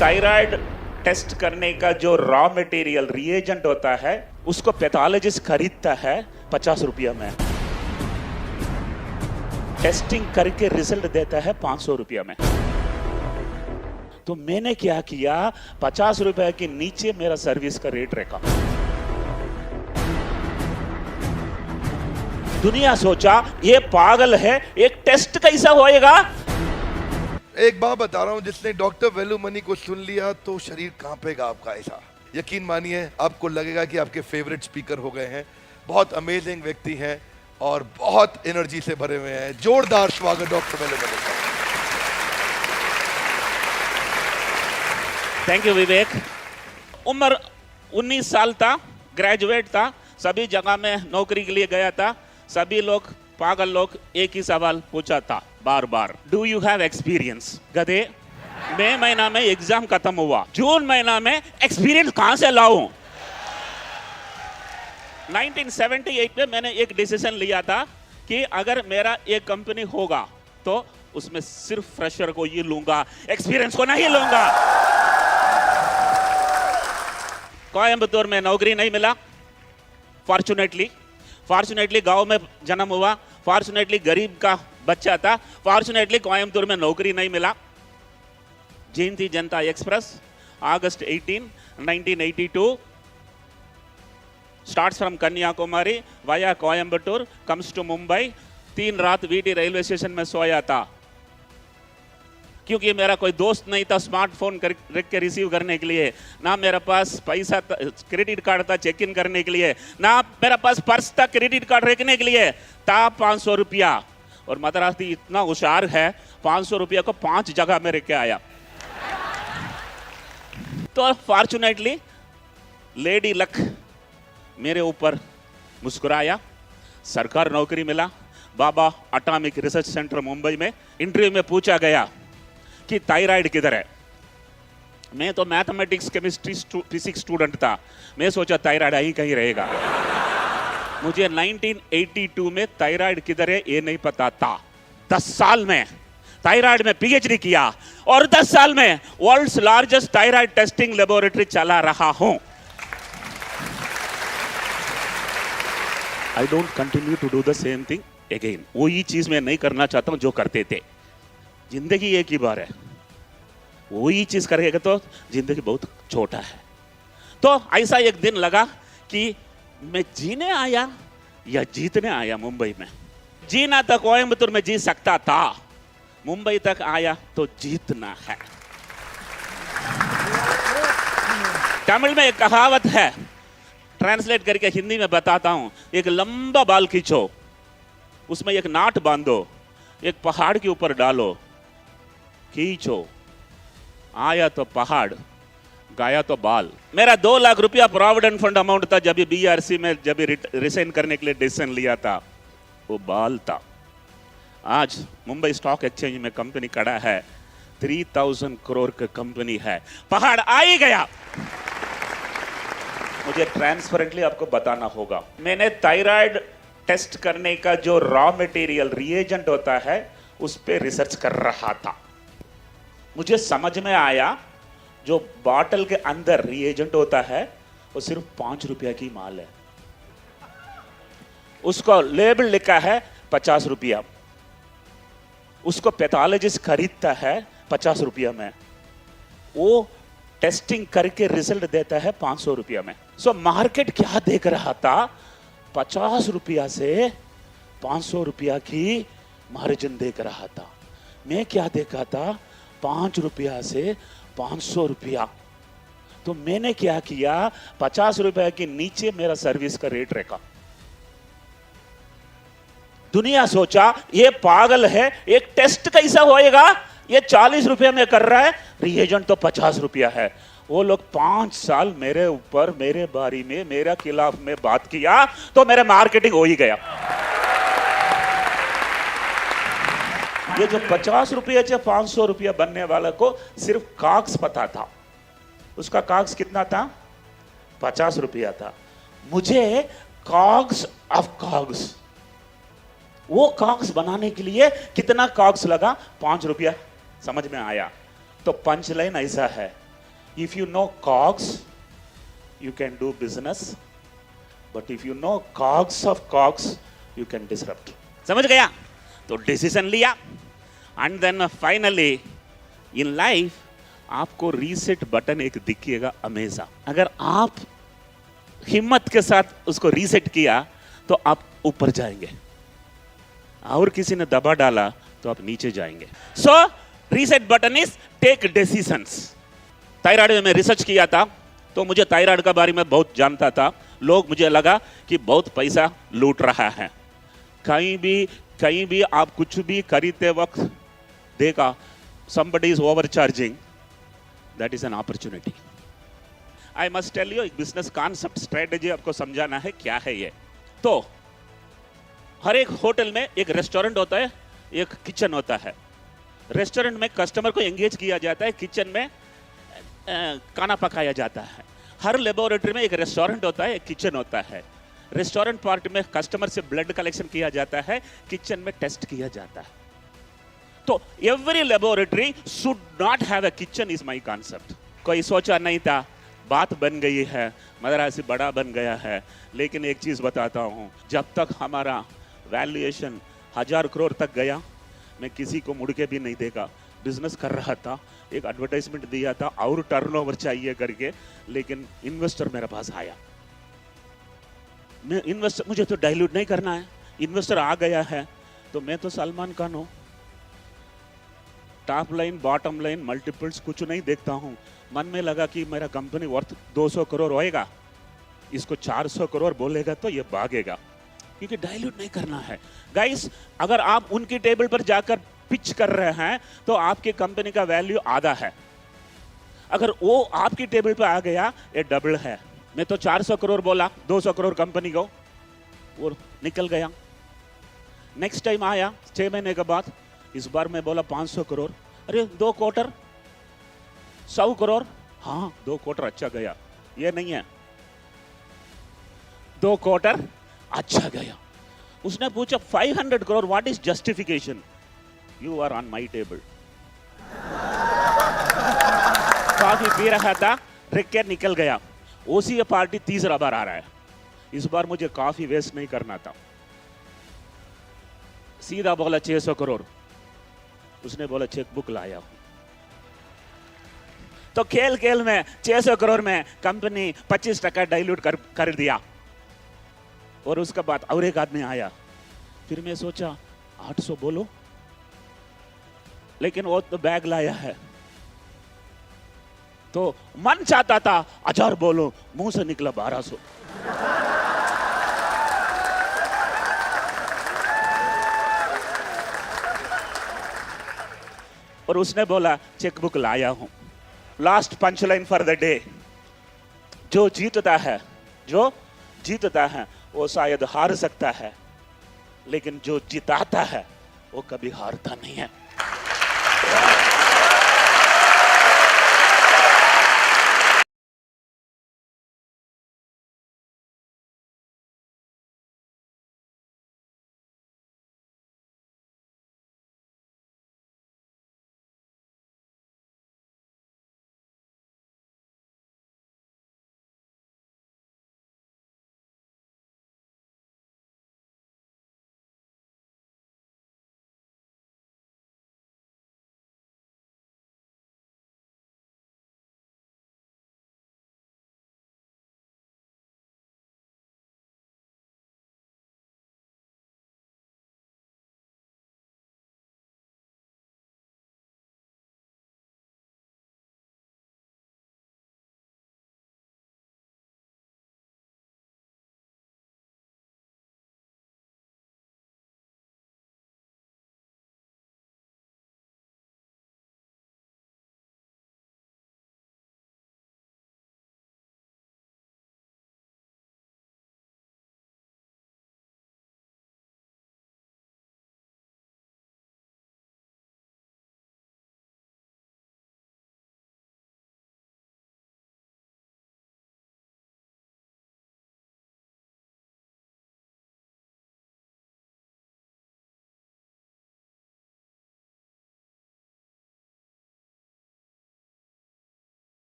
Thyroid test करने का जो रॉ मटेरियल रिएजेंट होता है उसको पैथोलॉजिस्ट खरीदता है 50 रुपया में, टेस्टिंग करके रिजल्ट देता है 500 रुपया में। तो मैंने क्या किया, 50 रुपए के नीचे मेरा सर्विस का रेट रखा। दुनिया सोचा ये पागल है, एक टेस्ट कैसा होएगा। एक बात बता रहा हूं, जिसने डॉक्टर वेलुमणि को सुन लिया तो शरीर कांपेगा आपका। ऐसा यकीन मानिए, आपको लगेगा कि आपके फेवरेट स्पीकर हो गए हैं। बहुत अमेजिंग व्यक्ति हैं और बहुत एनर्जी से भरे हुए हैं। जोरदार स्वागत डॉक्टर वेलुमणि का। थैंक यू विवेक। उम्र 19 साल था, ग्रेजुएट था, सभी जगह में नौकरी के लिए गया था। सभी लोग पागल लोग एक ही सवाल पूछा था बार बार, डू यू हैव एक्सपीरियंस। गधे, मई महीना में एग्जाम खत्म हुआ, जून महीना में एक्सपीरियंस कहां से लाऊं। 1978 में मैंने एक डिसीजन लिया था कि अगर मेरा एक कंपनी होगा तो उसमें सिर्फ फ्रेशर को ही लूंगा, एक्सपीरियंस को नहीं लूंगा। कोयंबटूर में नौकरी नहीं मिला, फॉर्चुनेटली गांव में जन्म हुआ, फॉर्चुनेटली गरीब का बच्चा था, फॉर्चुनेटली कोयंबटूर में नौकरी नहीं मिला। जयंती जनता express August 18, 1982 starts from Kanyakumari via Coimbatore, comes to Mumbai। 3 रात वीटी रेलवे स्टेशन में सोया था, क्योंकि मेरा कोई दोस्त नहीं था स्मार्टफोन रख के रिसीव करने के लिए, ना मेरे पास पैसा क्रेडिट कार्ड था चेक इन करने के लिए, ना मेरा पास पर्स था क्रेडिट कार्ड रखने के लिए था। 500 रुपया, और मद्रासी इतना होशियार है, 500 रुपया को 5 जगह में रख के आया। तो फॉर्चुनेटली लेडी लक मेरे ऊपर मुस्कुराया, सरकार नौकरी मिला। बाबा एटॉमिक रिसर्च सेंटर मुंबई में इंटरव्यू में पूछा गया कि थायराइड किधर है। मैं तो मैथमेटिक्स केमिस्ट्री फिजिक्स स्टूडेंट था, मैं सोचा थायराइड यहीं कहीं रहेगा। मुझे 1982 में थायराइड किधर है ये नहीं पता था। 10 साल में थायराइड में पीएचडी किया और 10 साल में world's largest thyroid testing laboratory चला रहा हूं। I don't continue to do the same thing again. वही चीज मैं नहीं करना चाहता हूं जो करते थे। जिंदगी एक ही बार है, वही चीज करेगा तो जिंदगी बहुत छोटा है। तो ऐसा एक दिन लगा कि मैं जीने आया या जीतने आया मुंबई में। जीना तो कोयंबटूर में जी सकता था, मुंबई तक आया तो जीतना है। तमिल में एक कहावत है, ट्रांसलेट करके हिंदी में बताता हूं। एक लंबा बाल खींचो, उसमें एक नाट बांधो, एक पहाड़ के ऊपर डालो, खींचो, आया तो पहाड़, गाया तो बाल। मेरा 2 लाख रुपया प्रोविडेंट फंड अमाउंट था जब बीआरसी में जब रिसाइन करने के लिए डिसीजन लिया था, वो बाल था। आज मुंबई स्टॉक एक्सचेंज में कंपनी खड़ा है, 3000 करोड़ की कंपनी है, पहाड़ आ ही गया। मुझे ट्रांसपेरेंटली आपको बताना होगा, मैंने थायराइड टेस्ट करने का जो रॉ मटेरियल रिएजेंट होता है उस पर रिसर्च कर रहा था। मुझे समझ में आया जो बॉटल के अंदर रिएजेंट होता है वो सिर्फ 5 रुपया की माल है, उसको लेबल लिखा है 50 रुपया, उसको पैथोलॉजिस्ट खरीदता है 50 रुपया में, वो टेस्टिंग करके रिजल्ट देता है 500 रुपया में। सो मार्केट क्या देख रहा था, 50 रुपया से 500 रुपया की मार्जिन देख रहा था। मैं क्या देखा था, 5 रुपया से 500 रुपया। तो मैंने क्या किया, 50 रुपए के नीचे मेरा सर्विस का रेट रखा। दुनिया सोचा ये पागल है, एक टेस्ट कैसा होएगा, ये 40 रुपया में कर रहा है, रिएजेंट तो 50 रुपया है। वो लोग 5 साल मेरे ऊपर, मेरे बारे में, मेरे खिलाफ में बात किया तो मेरा मार्केटिंग हो ही गया। ये जो 50 रुपये से 500 रुपया बनने वाला को सिर्फ कागज पता था, उसका कागज कितना था, 50 रुपया था। मुझे कागज ऑफ कागज, वो कागज बनाने के लिए कितना कागज लगा, 5 रुपया। समझ में आया। तो पंच लाइन ऐसा है, If you know cogs, you can do business. But if you know cogs of cogs, you can disrupt. समझ गया? तो डिसीजन लिया and then finally in life आपको रीसेट बटन एक दिखिएगा हमेशा. अगर आप हिम्मत के साथ उसको रीसेट किया तो आप ऊपर जाएंगे, और किसी ने दबा डाला तो आप नीचे जाएंगे. So reset button is take decisions. Thyroid में रिसर्च किया था तो मुझे थायराइड के बारे में बहुत जानता था. लोग मुझे लगा कि बहुत पैसा लूट रहा है. कहीं भी आप कुछ भी खरीदते वक्त देखा somebody is overcharging, that is an opportunity. I must tell you एक बिजनेस कॉन्सेप्ट स्ट्रेटेजी आपको समझाना है क्या है ये. तो हर एक होटल में एक रेस्टोरेंट होता है, एक किचन होता है. रेस्टोरेंट में कस्टमर को एंगेज किया जाता है, किचन में खाना पकाया जाता है. हर लेबोरेटरी में एक रेस्टोरेंट होता है, एक किचन होता है. रेस्टोरेंट पार्ट में कस्टमर से ब्लड कलेक्शन किया जाता है, किचन में टेस्ट किया जाता है. तो every laboratory should not have a kitchen is my concept. कोई सोचा नहीं था, बात बन गई है, मदरासी बड़ा बन गया है. लेकिन एक चीज बताता हूं, जब तक हमारा वैल्यूएशन 1000 करोड़ तक गया, मैं किसी को मुड़ के भी नहीं देखा. बिजनेस कर रहा था, एक एडवर्टाइजमेंट दिया था और टर्नओवर चाहिए करके, लेकिन इन्वेस्टर मेरे पास आया. मैं इन्वेस्टर, मुझे तो डाइल्यूट नहीं करना है. इन्वेस्टर आ गया है तो मैं तो सलमान खान हूं. Top line bottom line multiples कुछ नहीं देखता हूं. मन में लगा कि मेरा कंपनी वर्थ 200 करोड़ होएगा, इसको 400 करोड़ बोलेगा तो ये भागेगा, क्योंकि डाइल्यूट नहीं करना है. गाइस, अगर आप उनकी टेबल पर जाकर पिच कर रहे हैं तो आपकी कंपनी का वैल्यू आधा है. अगर वो आपकी टेबल पर आ गया, ये डबल है. मैं तो 400 करोड़ बोला, 200 करोड़ कंपनी को, और निकल गया. नेक्स्ट टाइम आया 6 महीने के बाद, इस बार मैं बोला 500 करोड़. अरे 2 क्वार्टर 100 करोड़. हाँ, 2 क्वार्टर अच्छा गया. ये नहीं है, 2 क्वार्टर अच्छा गया. उसने पूछा 500 crore, what is justification? You are on my table. Coffee पी रहा था, रिक्के निकल गया. ओसी पार्टी तीसरा बार आ रहा है. इस बार मुझे कॉफी वेस्ट नहीं करना था. सीधा बोला 600 करोड़. उसने बोला चेकबुक लाया हूं. तो खेल खेल में 600 करोड़ में कंपनी 25% डाइल्यूट कर दिया. और उसके बाद और एक आदमी आया. फिर मैं सोचा 800 बोलो, लेकिन वो तो बैग लाया है. तो मन चाहता था 1000 बोलो, मुंह से निकला 1200. और उसने बोला चेकबुक लाया हूं. Last punch line for the day. जो जीतता है वो शायद हार सकता है, लेकिन जो जिताता है वो कभी हारता नहीं है.